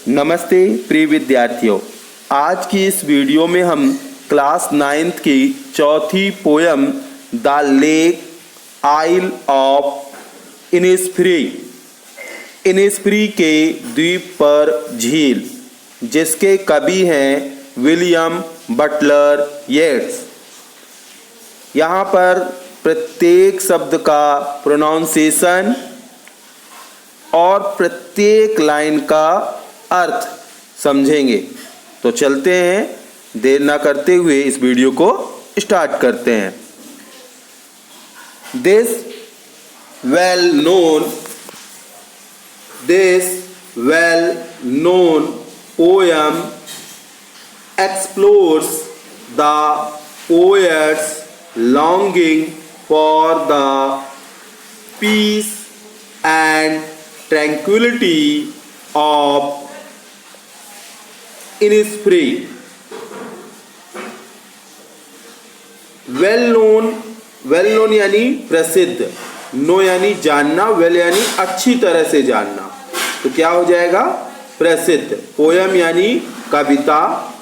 नमस्ते प्रिय विद्यार्थियों, आज की इस वीडियो में हम क्लास 9th की चौथी poem the lake isle of Innisfree के द्वीप पर झील, जिसके कवि हैं विलियम बटलर येट्स। यहाँ पर प्रत्येक शब्द का प्रोनाउंसिएशन और प्रत्येक लाइन का अर्थ समझेंगे। तो चलते हैं, देर ना करते हुए इस वीडियो को स्टार्ट करते हैं। This well known poem explores the poet's longing for the peace and tranquility of Innisfree. Well known यानी प्रसिद्ध, नो यानी जानना, वेल यानी अच्छी तरह से जानना। तो क्या हो जाएगा? प्रसिद्ध। पोयम यानी कविता,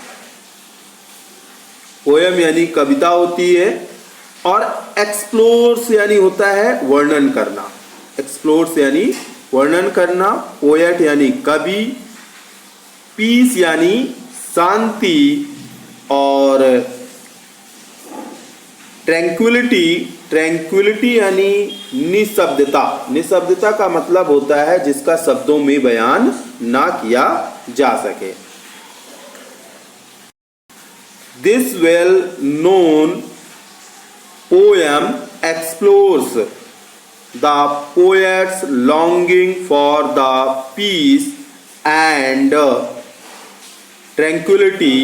पोयम यानी कविता होती है। और एक्सप्लोर्स यानी होता है वर्णन करना, एक्सप्लोर्स यानी वर्णन करना। पोएट यानी कवि, पीस यानी शांति, और ट्रैंक्विलिटी यानी निशब्दता। निशब्दता का मतलब होता है जिसका शब्दों में बयान ना किया जा सके। This well known poem explores the poet's longing for the peace and tranquillity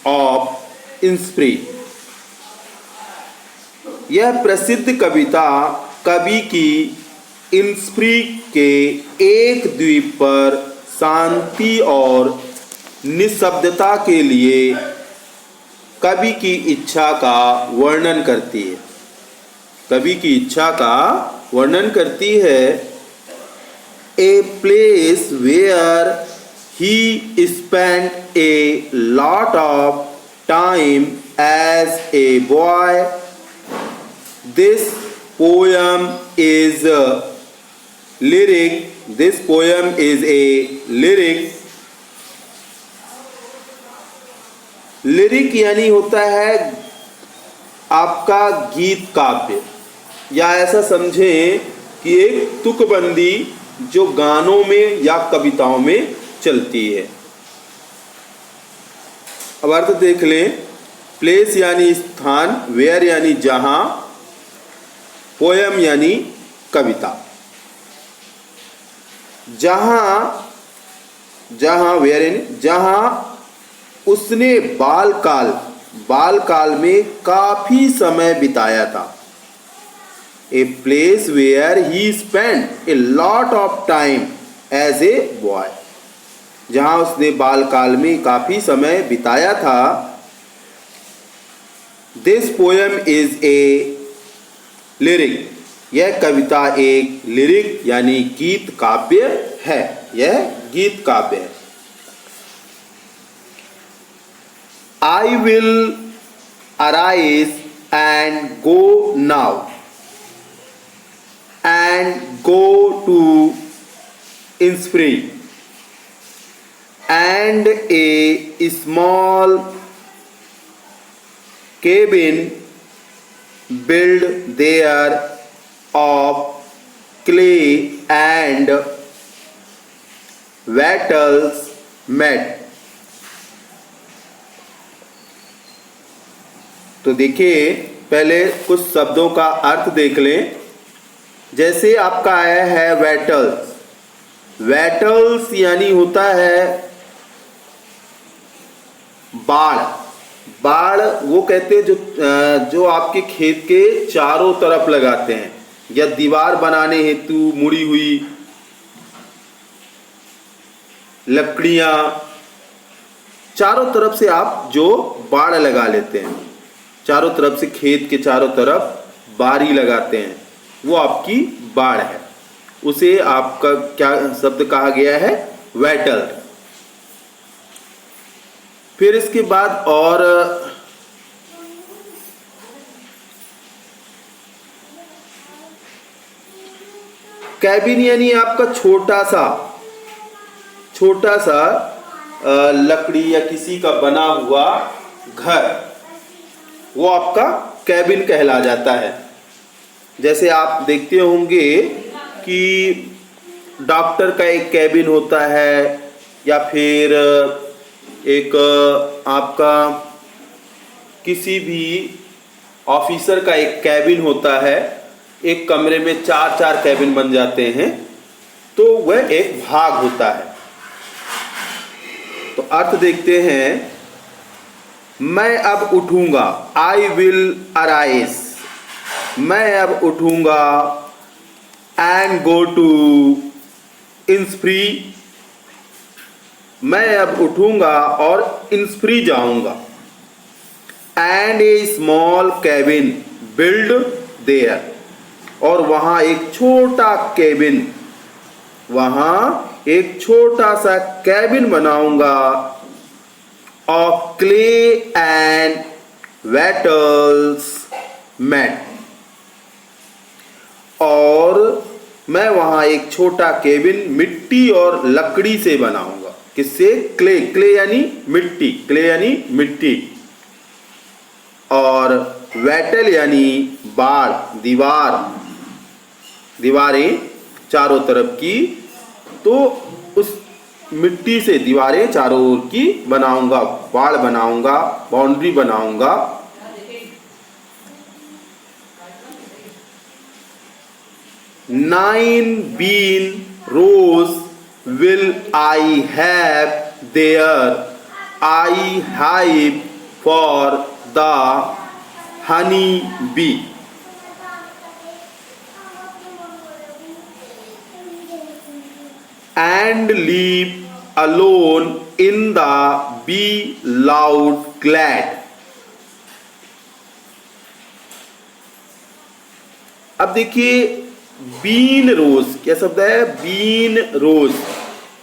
of Innisfree. यह प्रसिद्ध कविता कवि की इनिस्फ्री के एक द्वीप पर शांति और निशब्दता के लिए कवि की इच्छा का वर्णन करती है। कवि की इच्छा का वर्णन करती है। A place where he spent a lot of time as a boy. This poem is lyric. This poem is a lyric. Lyric यानी होता है आपका गीत काव्य, या ऐसा समझें कि एक तुकबंदी जो गानों में या कविताओं में चलती है। अब अर्थ देख लें। प्लेस यानी स्थान, वेयर यानी जहां, पोयम यानी कविता। जहां वेयर यानी जहां उसने बालकाल में काफी समय बिताया था। A place where he spent a lot of time as a boy. जहां उसने बालकाल में काफी समय बिताया था। This poem is a lyric. यह कविता एक लिरिक यानी गीत काव्य है। यह गीत काव्य है। I will arise and go now and go to Innisfree, and a small cabin build there of clay and wattles made. तो देखिए, पहले कुछ शब्दों का अर्थ देख लें। जैसे आपका आया है वैटल्स। वैटल्स यानी होता है बाड़ वो कहते हैं जो आपके खेत के चारों तरफ लगाते हैं, या दीवार बनाने हेतु मुड़ी हुई लकड़ियां, चारों तरफ से आप जो बाड़ लगा लेते हैं, चारों तरफ से खेत के चारों तरफ बारी लगाते हैं, वो आपकी बाड़ है। उसे आपका क्या शब्द कहा गया है? वैटल। फिर इसके बाद और कैबिन यानी आपका छोटा सा लकड़ी या किसी का बना हुआ घर, वो आपका कैबिन कहला जाता है। जैसे आप देखते होंगे कि डॉक्टर का एक कैबिन होता है, या फिर एक आपका किसी भी ऑफिसर का एक कैबिन होता है। एक कमरे में 4-4 कैबिन बन जाते हैं, तो वह एक भाग होता है। तो अर्थ देखते हैं, मैं अब उठूंगा, आई विल अराइज, मैं अब उठूंगा, एंड गो टू इंस्प्री, मैं अब उठूंगा और इंस्प्री जाऊंगा। And A small cabin build their, और वहां एक छोटा कैबिन, वहां एक छोटा सा कैबिन बनाऊंगा, ऑफ क्ले एंड वेटल्स मैट, और मैं वहां एक छोटा केबिन मिट्टी और लकड़ी से बनाऊंगा। किससे? क्ले, क्ले यानी मिट्टी, क्ले यानी मिट्टी, और वेटल यानी बाड़, दीवारें चारों तरफ की, तो उस मिट्टी से दीवारें चारों ओर की बनाऊंगा, बाड़ बनाऊंगा, बाउंड्री बनाऊंगा। Nine bean rows will I have there, I hive for the honey bee, and leave alone in the bee loud glad। अब देखिए, बीन रोज क्या शब्द है? बीन रोज।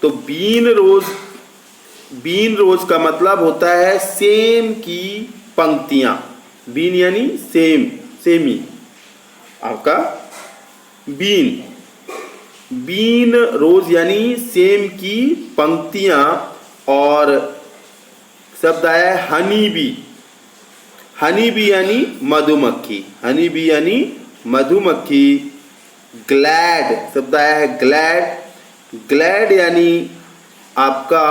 तो बीन रोज का मतलब होता है सेम की पंक्तियां। बीन यानी सेम, सेमी, आपका बीन रोज यानी सेम की पंक्तियां। और शब्द है हनी बी, हनी बी यानी मधुमक्खी, हनी बी यानी मधुमक्खी। ग्लैड शब्द आया है ग्लैड, ग्लैड यानी आपका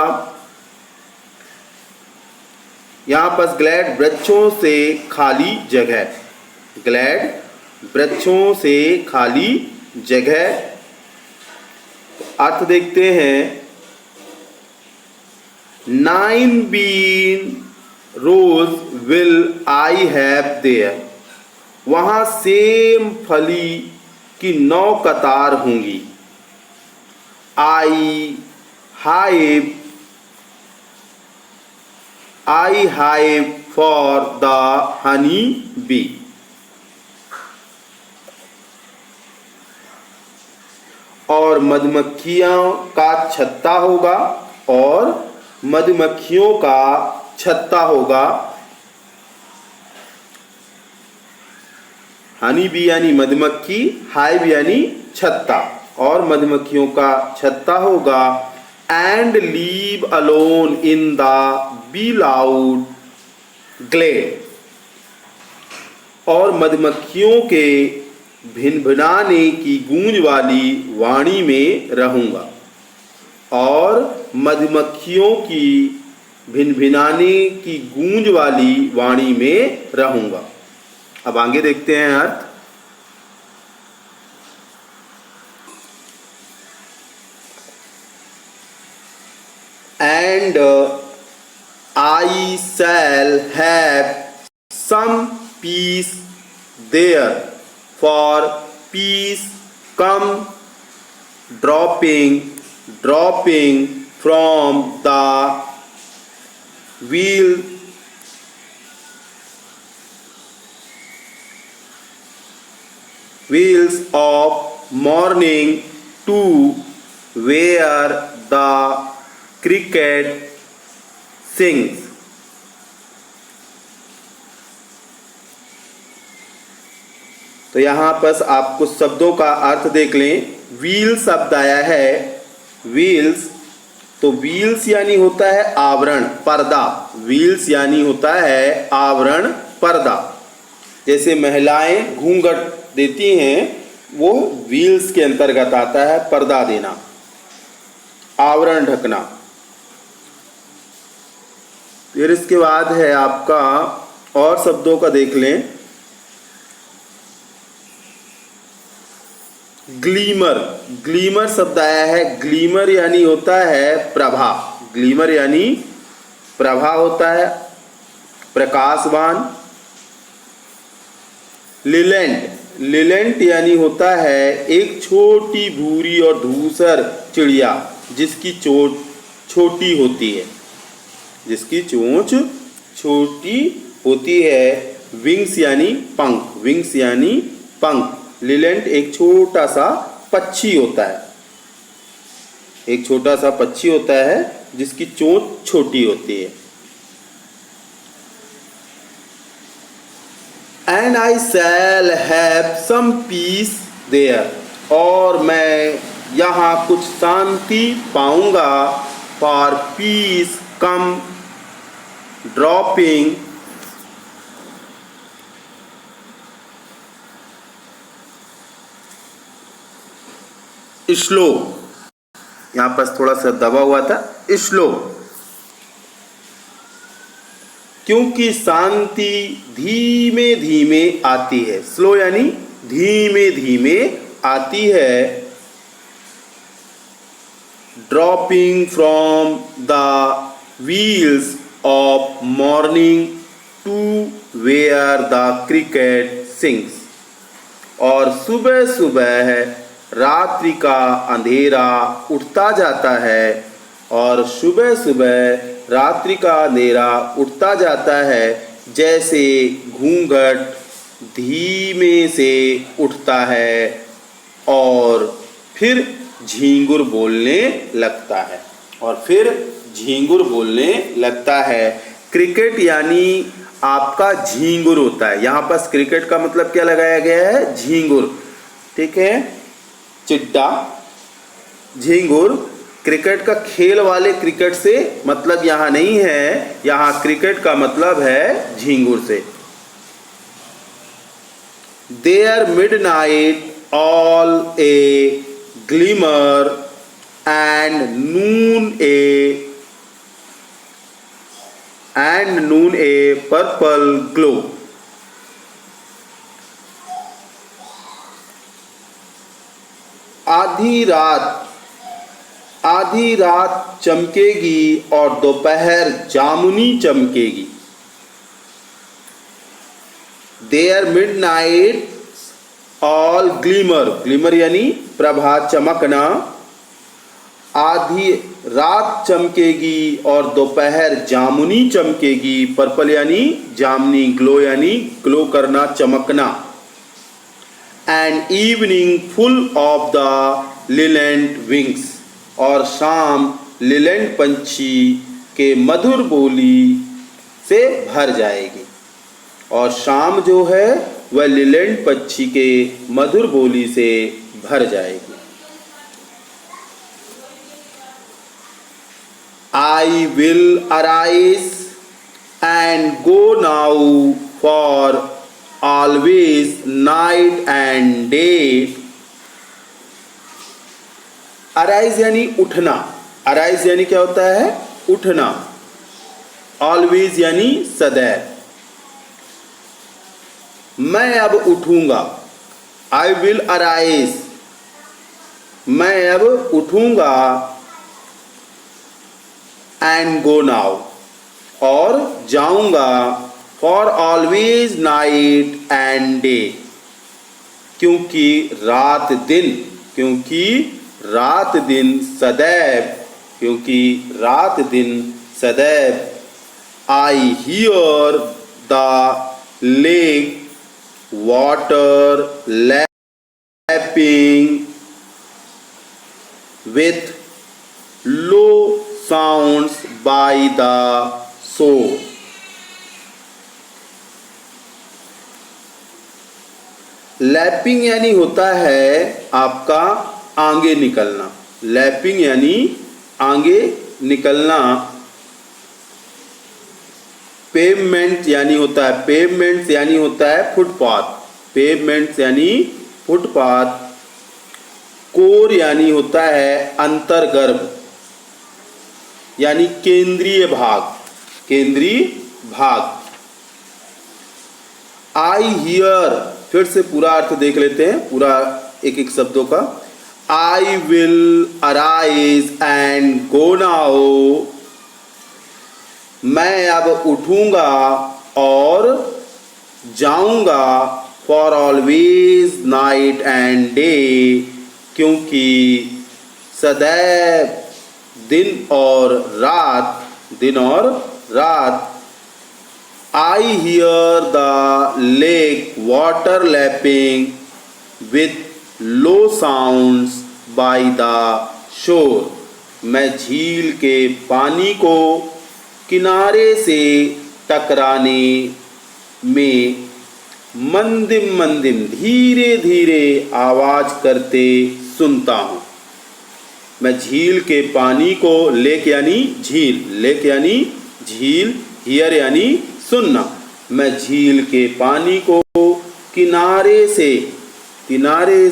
यहां पर ग्लैड वृक्षों से खाली जगह, ग्लैड वृक्षों से खाली जगह। अर्थ देखते हैं, 9 bean rows will I have there, वहां सेम फली की 9 कतार होंगी। I hive for the honey bee, और मधुमक्खियों का छत्ता होगा, और मधुमक्खियों का छत्ता होगा। हनी बी यानी मधुमक्खी, हाइव यानी छत्ता, और मधुमक्खियों का छत्ता होगा। And live alone in the bee loud glade, और मधुमक्खियों के भिनभिनाने की गूंज वाली वाणी में रहूंगा, और मधुमक्खियों की भिनभिनाने की गूंज वाली वाणी में रहूंगा। अब आगे देखते हैं अर्थ। And I shall have some peace there, for peace come dropping from the wheels of morning to where the cricket sings। तो यहाँ पर आप कुछ शब्दों का अर्थ देख लें। व्हील शब्द आया है, व्हील्स, तो व्हील्स यानी होता है आवरण, पर्दा। व्हील्स यानी होता है आवरण, पर्दा। जैसे महिलाएं घूंघट देती हैं, वो व्हील्स के अंतर्गत आता है, पर्दा देना, आवरण ढकना। फिर इसके बाद है आपका और शब्दों का देख लें। ग्लीमर, ग्लीमर शब्द आया है। ग्लीमर यानी होता है प्रभा, ग्लीमर यानी प्रभा होता है, प्रकाशवान। लिलेंट, लिलेंट यानी होता है एक छोटी भूरी और धूसर चिड़िया जिसकी चोंच छोटी होती है, जिसकी चोंच छोटी होती है। विंग्स यानी पंख, विंग्स यानी पंख। लिलेंट एक छोटा सा पक्षी होता है, एक छोटा सा पक्षी होता है जिसकी चोंच छोटी होती है। And I shall have some peace there, और मैं यहाँ कुछ शांति पाऊंगा। For peace come dropping slow, यहाँ पर थोड़ा सा दबा हुआ था, स्लो, क्योंकि शांति धीमे धीमे आती है। स्लो यानी धीमे धीमे आती है। Dropping from the wheels of morning to where the cricket sings, और सुबह सुबह रात्रि का अंधेरा उठता जाता है, और सुबह सुबह रात्रि का अंधेरा उठता जाता है, जैसे घूंघट धीमे से उठता है और फिर झींगुर बोलने लगता है, और फिर झींगुर बोलने लगता है। क्रिकेट यानी आपका झींगुर होता है। यहाँ पर क्रिकेट का मतलब क्या लगाया गया है? झींगुर, ठीक है। चिड्डा, झींगुर, क्रिकेट का खेल वाले क्रिकेट से मतलब यहाँ नहीं है, यहाँ क्रिकेट का मतलब है झींगुर से। There midnight all a glimmer and noon a purple glow. आधी रात चमकेगी और दोपहर जामुनी चमकेगी। There midnight all glimmer, glimmer यानी प्रभा, चमकना। आधी रात चमकेगी और दोपहर जामुनी चमकेगी। पर्पल यानी जामुनी, ग्लो यानी ग्लो करना, चमकना। And evening full of the linnets wings, और शाम लिलेंट पंछी के मधुर बोली से भर जाएगी। और शाम जो है वह लिलेंट पंछी के मधुर बोली से भर जाएगी। I will arise and go now for always night and day। Arise यानी उठना, अराइज यानी क्या होता है? उठना। ऑलवेज यानी सदैव। मैं अब उठूंगा, आई विल अराइज, मैं अब उठूंगा। एंड गो नाउ, और जाऊंगा। For always night and day, क्योंकि रात दिन, क्योंकि रात दिन सदैव, क्योंकि रात दिन सदैव। I hear the lake water lapping with low sounds by the shore। Lapping यानी होता है आपका आगे निकलना। लैपिंग यानी आगे निकलना। पेवमेंट यानी होता है फुटपाथ। पेवमेंट यानी फुटपाथ। कोर यानी होता है अंतर्गर्भ यानी केंद्रीय भाग। आई हियर, फिर से पूरा अर्थ देख लेते हैं, पूरा एक एक शब्दों का। I will arise and go now, मैं अब उठूंगा और जाऊंगा। For always night and day, क्योंकि सदैव दिन और रात। I hear the lake water lapping with low sounds by the shore, मैं झील के पानी को किनारे से टकराने में मंदिम धीरे धीरे आवाज करते सुनता हूँ। मैं झील के पानी को, लेक यानी झील, हियर यानी सुनना। मैं झील के पानी को किनारे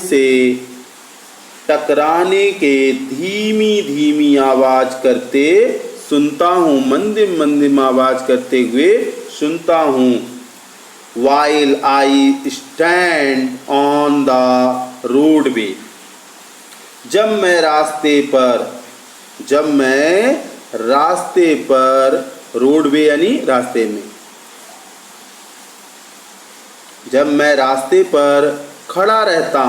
से टकराने के धीमी आवाज करते सुनता हूँ, मंदिम आवाज करते हुए सुनता हूँ। While I stand on the roadway, जब मैं रास्ते पर, रोडवे यानी रास्ते में, जब मैं रास्ते पर खड़ा रहता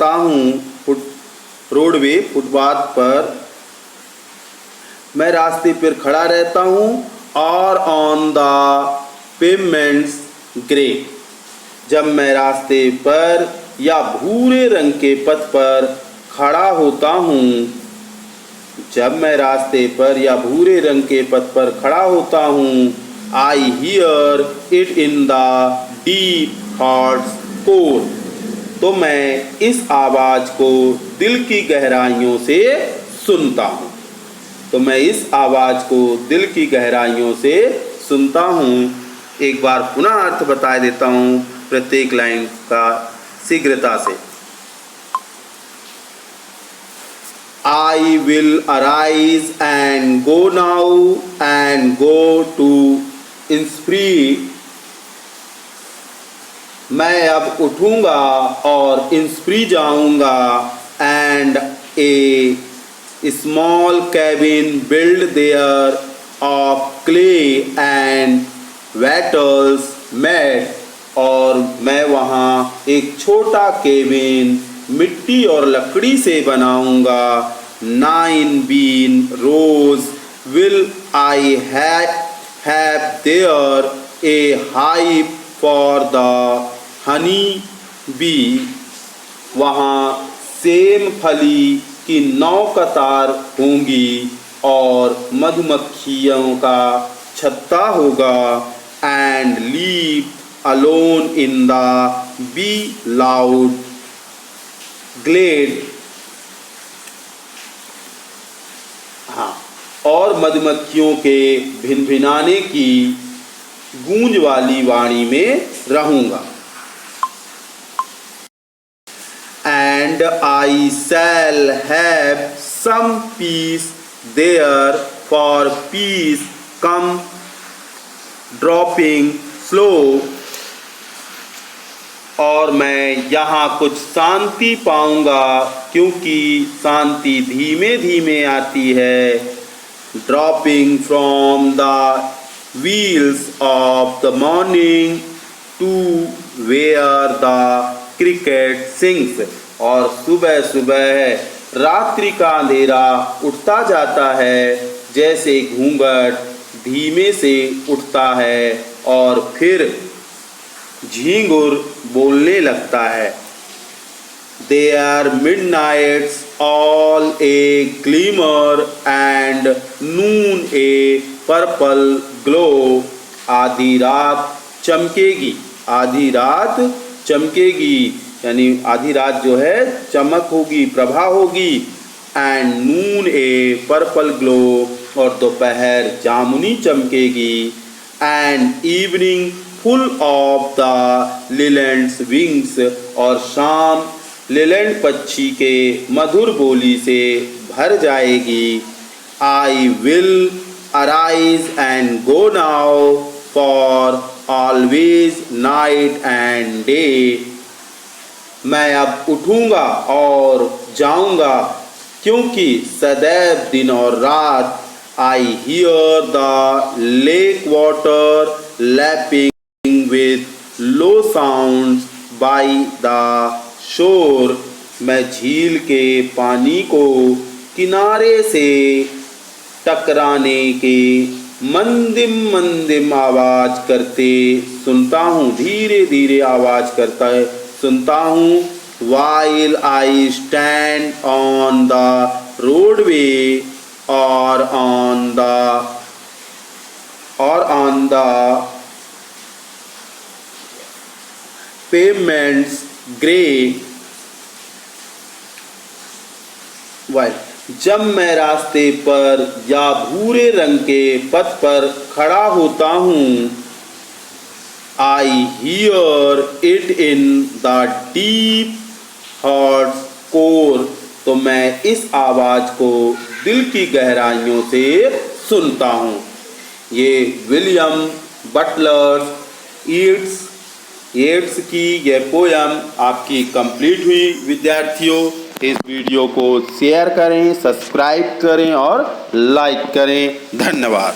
हूँ, रोडवे फुटपाथ पर मैं रास्ते पर खड़ा रहता हूँ। और ऑन द पेवमेंट्स ग्रे, जब मैं रास्ते पर या भूरे रंग के पथ पर खड़ा होता हूँ, I hear it in the deep hearts core, तो मैं इस आवाज को दिल की गहराइयों से सुनता हूँ। एक बार पुनः अर्थ बता देता हूँ प्रत्येक लाइन का शीघ्रता से। I will arise and go now and go to Innsbruck, मैं अब उठूंगा और इंस्प्री जाऊंगा। and a small cabin built there of clay and wattles made, और मैं वहाँ एक छोटा केबिन मिट्टी और लकड़ी से बनाऊंगा। 9 bean rows will I have there, a hive for the honey bee, वहाँ सेम फली की 9 कतार होंगी और मधुमक्खियों का छत्ता होगा। and leave alone in the bee loud glade, और मधुमक्खियों के भिनभिनाने की गूंज वाली वाणी में रहूंगा। and I shall have some peace there, for peace come dropping slow, और मैं यहाँ कुछ शांति पाऊंगा क्योंकि शांति धीमे धीमे आती है। dropping from the wheels of the morning to where the cricket sings, और सुबह सुबह रात्रि का अंधेरा उठता जाता है जैसे घूंघट धीमे से उठता है और फिर झींगुर बोलने लगता है। There midnights all a glimmer and noon a purple glow, आधी रात चमकेगी, आधी रात चमकेगी, यानी आधी रात जो है चमक होगी, प्रभा होगी। And noon a purple glow, और दोपहर जामुनी चमकेगी। And evening full of the linnets wings, और शाम लिलेंड पक्षी के मधुर बोली से भर जाएगी। I will arise and go now for always night and day. मैं अब उठूंगा और जाऊंगा, क्योंकि सदैव दिन और रात। I hear the lake water lapping with low sounds by the shore. मैं झील के पानी को किनारे से टकराने के मंदिम मंदिम आवाज करते सुनता हूँ, धीरे धीरे आवाज करता है सुनता हूँ। While I stand on the roadway or on the pavements grey, while जब मैं रास्ते पर या भूरे रंग के पथ पर खड़ा होता हूँ, I hear it in the deep heart's core, तो मैं इस आवाज को दिल की गहराइयों से सुनता हूँ। ये विलियम बटलर येट्स की यह पोयम आपकी कंप्लीट हुई। विद्यार्थियों, इस वीडियो को शेयर करें, सब्सक्राइब करें और लाइक करें। धन्यवाद।